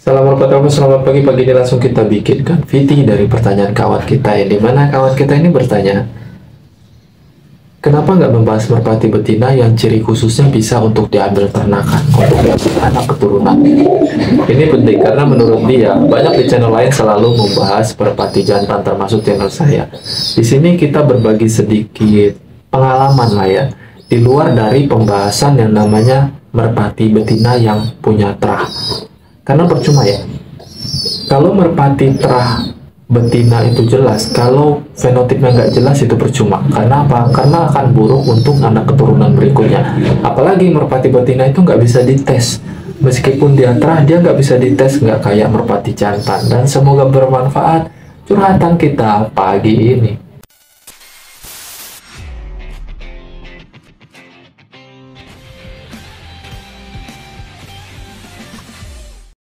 Assalamualaikum, selamat pagi. Pagi ini langsung kita bikinkan VT dari pertanyaan kawan kita, yang dimana kawan kita ini bertanya, kenapa nggak membahas merpati betina yang ciri khususnya bisa untuk diambil ternakan, untuk diambil anak keturunan? Ini penting karena menurut dia banyak di channel lain selalu membahas merpati jantan, termasuk channel saya. Di sini kita berbagi sedikit pengalaman lah ya, di luar dari pembahasan yang namanya merpati betina yang punya terah. Karena percuma ya, kalau merpati terah betina itu jelas, kalau fenotipnya nggak jelas itu percuma. Karena apa? Karena akan buruk untuk anak keturunan berikutnya. Apalagi merpati betina itu nggak bisa dites. Meskipun dia terah, dia nggak bisa dites, nggak kayak merpati jantan. Dan semoga bermanfaat curhatan kita pagi ini.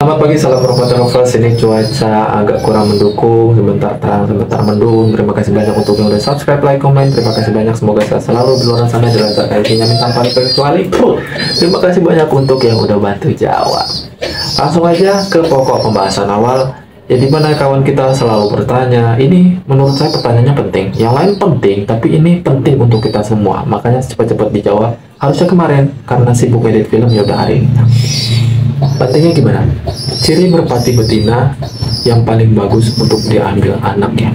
Selamat pagi, salam merpati lovers. Ini cuaca agak kurang mendukung, sebentar terang, sebentar mendung. Terima kasih banyak untuk yang udah subscribe, like, komen. Terima kasih banyak, semoga sehat selalu di luar sana, dilancarkan rezekinya tanpa terkecuali. Terima kasih banyak untuk yang udah bantu jawab. Langsung aja ke pokok pembahasan awal. Jadi mana kawan kita selalu bertanya, ini menurut saya pertanyaannya penting. Yang lain penting, tapi ini penting untuk kita semua. Makanya cepat-cepat dijawab. Harusnya kemarin, karena sibuk edit film, ya udah hari ini. Pentingnya gimana? Ciri merpati betina yang paling bagus untuk diambil anaknya.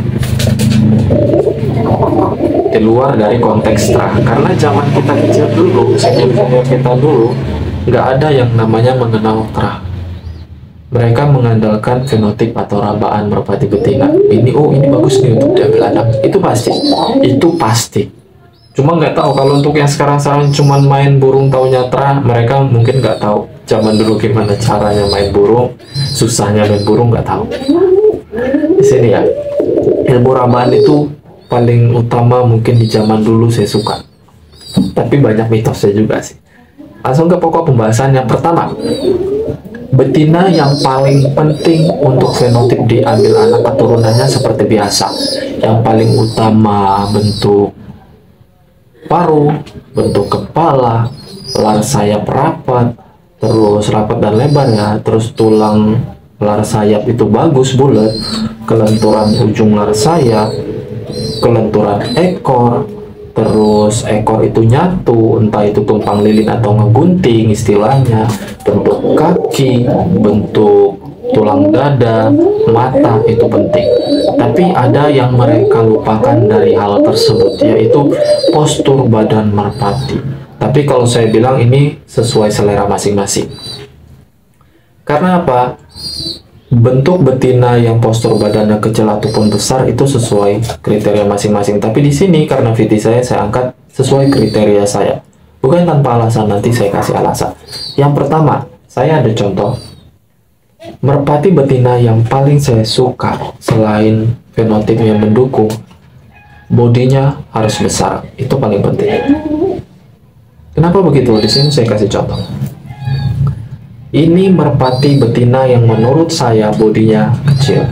Di luar dari konteks terah, karena zaman kita kecil dulu, senior kita dulu, nggak ada yang namanya mengenal terah. Mereka mengandalkan fenotip atau rabaan merpati betina. Ini bagus nih untuk diambil anak. Itu pasti. Cuma nggak tahu kalau untuk yang sekarang cuma main burung taunya terah, mereka mungkin nggak tahu zaman dulu gimana caranya main burung, susahnya main burung nggak tahu. Di sini ya, ilmu rabaan itu paling utama mungkin di zaman dulu saya suka. Tapi banyak mitosnya juga sih. Langsung ke pokok pembahasan yang pertama. Betina yang paling penting untuk fenotip diambil anak keturunannya seperti biasa. Yang paling utama bentuk paruh, bentuk kepala, lar sayap rapat, terus rapat dan lebar ya, terus tulang lar sayap itu bagus, bulat, kelenturan ujung lar sayap, kelenturan ekor, terus ekor itu nyatu, entah itu tumpang lilin atau ngegunting istilahnya, bentuk kaki, bentuk tulang dada, mata itu penting. Tapi ada yang mereka lupakan dari hal tersebut, yaitu postur badan merpati. Tapi kalau saya bilang ini sesuai selera masing-masing. Karena apa? Bentuk betina yang postur badannya kecil ataupun besar itu sesuai kriteria masing-masing. Tapi di sini karena VT saya angkat sesuai kriteria saya. Bukan tanpa alasan, nanti saya kasih alasan. Yang pertama, saya ada contoh. Merpati betina yang paling saya suka selain fenotip yang mendukung, bodinya harus besar. Itu paling penting. Kenapa begitu? Di sini saya kasih contoh. Ini merpati betina yang menurut saya bodinya kecil.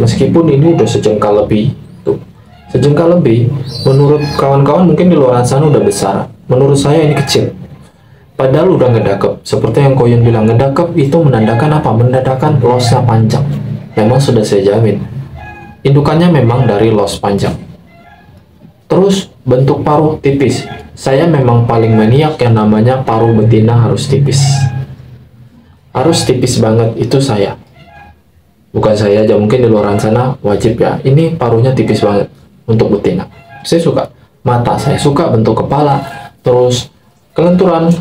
Meskipun ini udah sejengkal lebih. Tuh. Sejengkal lebih, menurut kawan-kawan mungkin di luar sana udah besar. Menurut saya ini kecil. Padahal udah ngedakep. Seperti yang Koyon bilang, ngedakep itu menandakan apa? Menandakan losnya panjang. Memang sudah saya jamin. Indukannya memang dari los panjang. Terus bentuk paruh tipis. Saya memang paling maniak yang namanya paruh betina harus tipis. Harus tipis banget, itu saya. Bukan saya aja, mungkin di luar sana wajib ya. Ini paruhnya tipis banget untuk betina. Saya suka. Mata saya suka, bentuk kepala. Terus kelenturan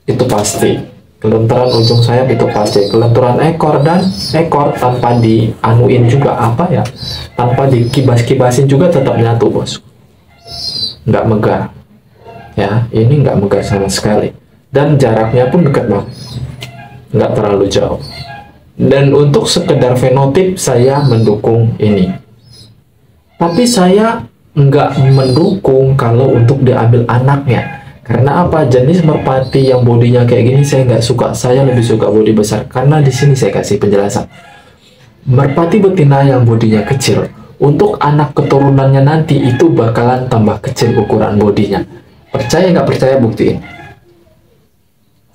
itu pasti, kelenturan ujung sayap itu pasti, kelenturan ekor dan ekor tanpa dianuin juga apa ya, tanpa dikibas-kibasin juga tetap nyatu bos, nggak megar ya, ini nggak megar sama sekali, dan jaraknya pun dekat banget, nggak terlalu jauh. Dan untuk sekedar fenotip saya mendukung ini, tapi saya nggak mendukung kalau untuk diambil anaknya. Karena apa? Jenis merpati yang bodinya kayak gini saya nggak suka. Saya lebih suka bodi besar. Karena di sini saya kasih penjelasan. Merpati betina yang bodinya kecil, untuk anak keturunannya nanti itu bakalan tambah kecil ukuran bodinya. Percaya nggak percaya, buktiin.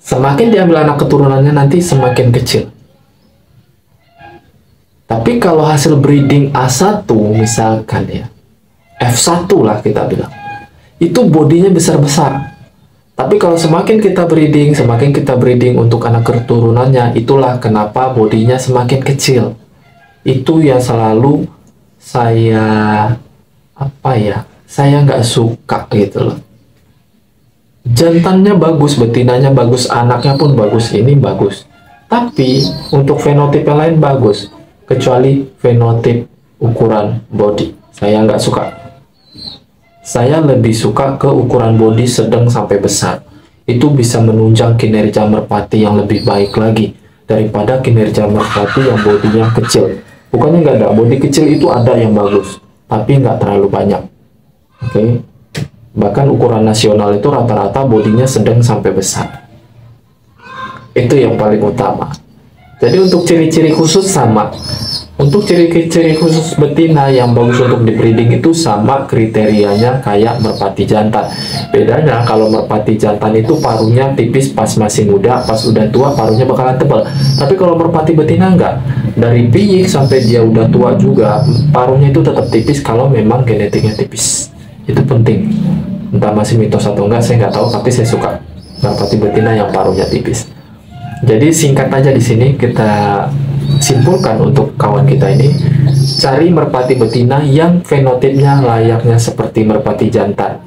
Semakin diambil anak keturunannya nanti semakin kecil. Tapi kalau hasil breeding A1 misalkan ya, F1 lah kita bilang, itu bodinya besar-besar. Tapi kalau semakin kita breeding untuk anak keturunannya, itulah kenapa bodinya semakin kecil. Itu yang selalu saya saya nggak suka gitu loh. Jantannya bagus, betinanya bagus, anaknya pun bagus, ini bagus. Tapi untuk fenotip yang lain bagus, kecuali fenotip ukuran body. Saya nggak suka. Saya lebih suka ke ukuran body sedang sampai besar. Itu bisa menunjang kinerja merpati yang lebih baik lagi daripada kinerja merpati yang bodinya kecil. Bukannya nggak ada, body kecil itu ada yang bagus, tapi nggak terlalu banyak. Oke. Bahkan ukuran nasional itu rata-rata bodinya sedang sampai besar. Itu yang paling utama. Jadi untuk ciri-ciri khusus sama. Untuk ciri-ciri khusus betina yang bagus untuk dibreeding itu sama kriterianya kayak merpati jantan. Bedanya kalau merpati jantan itu paruhnya tipis pas masih muda, pas udah tua paruhnya bakalan tebal. Tapi kalau merpati betina enggak. Dari piyik sampai dia udah tua juga paruhnya itu tetap tipis kalau memang genetiknya tipis. Itu penting. Entah masih mitos atau enggak saya nggak tahu, tapi saya suka merpati betina yang paruhnya tipis. Jadi singkat aja di sini kita simpulkan untuk kawan kita ini, cari merpati betina yang fenotipnya layaknya seperti merpati jantan,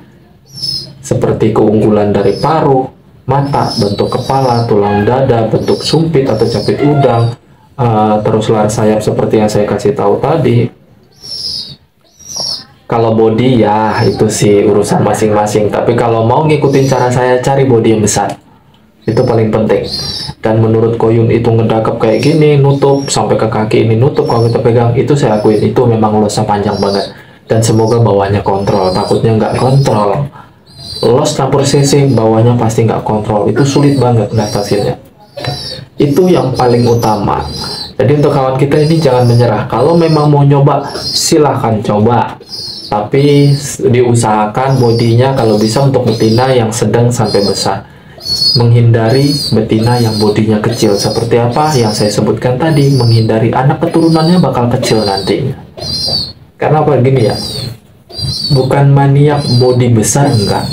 seperti keunggulan dari paruh, mata, bentuk kepala, tulang dada, bentuk sumpit atau capit udang, terus lar sayap seperti yang saya kasih tahu tadi. Kalau body ya itu sih urusan masing-masing, tapi kalau mau ngikutin cara saya, cari body yang besar. Itu paling penting. Dan menurut Koyun itu ngedakap kayak gini, nutup sampai ke kaki ini, nutup kalau kita pegang, itu saya akuin itu memang losnya panjang banget. Dan semoga bawahnya kontrol, takutnya nggak kontrol. Los campur CC, bawahnya pasti nggak kontrol, itu sulit banget ngatasinnya. Itu yang paling utama. Jadi untuk kawan kita ini jangan menyerah. Kalau memang mau nyoba, silahkan coba. Tapi diusahakan bodinya kalau bisa untuk betina yang sedang sampai besar. Menghindari betina yang bodinya kecil. Seperti apa yang saya sebutkan tadi, menghindari anak keturunannya bakal kecil nantinya. Karena apa gini ya, bukan maniak body besar, enggak.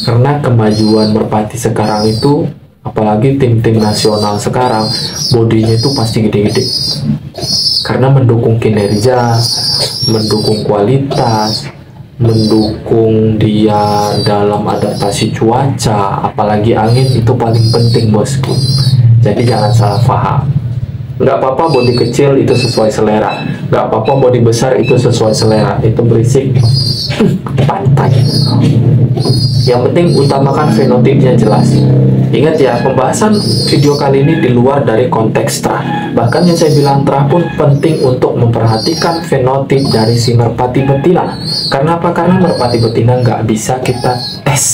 Karena kemajuan merpati sekarang itu, apalagi tim-tim nasional sekarang, bodinya itu pasti gede-gede. Karena mendukung kinerja, mendukung kualitas, mendukung dia dalam adaptasi cuaca, apalagi angin itu paling penting bosku. Jadi jangan salah paham. Nggak apa-apa body kecil itu sesuai selera, nggak apa-apa body besar itu sesuai selera, itu berisik pantai. Yang penting utamakan fenotipnya jelas. Ingat ya, pembahasan video kali ini di luar dari konteks terah. Bahkan yang saya bilang terah pun penting untuk memperhatikan fenotip dari si merpati betina. Karena apa? Karena merpati betina nggak bisa kita tes.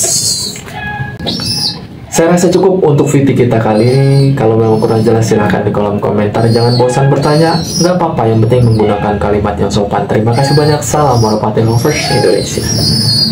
Saya rasa cukup untuk video kita kali ini. Kalau memang kurang jelas silahkan di kolom komentar. Jangan bosan bertanya, nggak apa-apa. Yang penting menggunakan kalimat yang sopan. Terima kasih banyak. Salam merpati lovers Indonesia.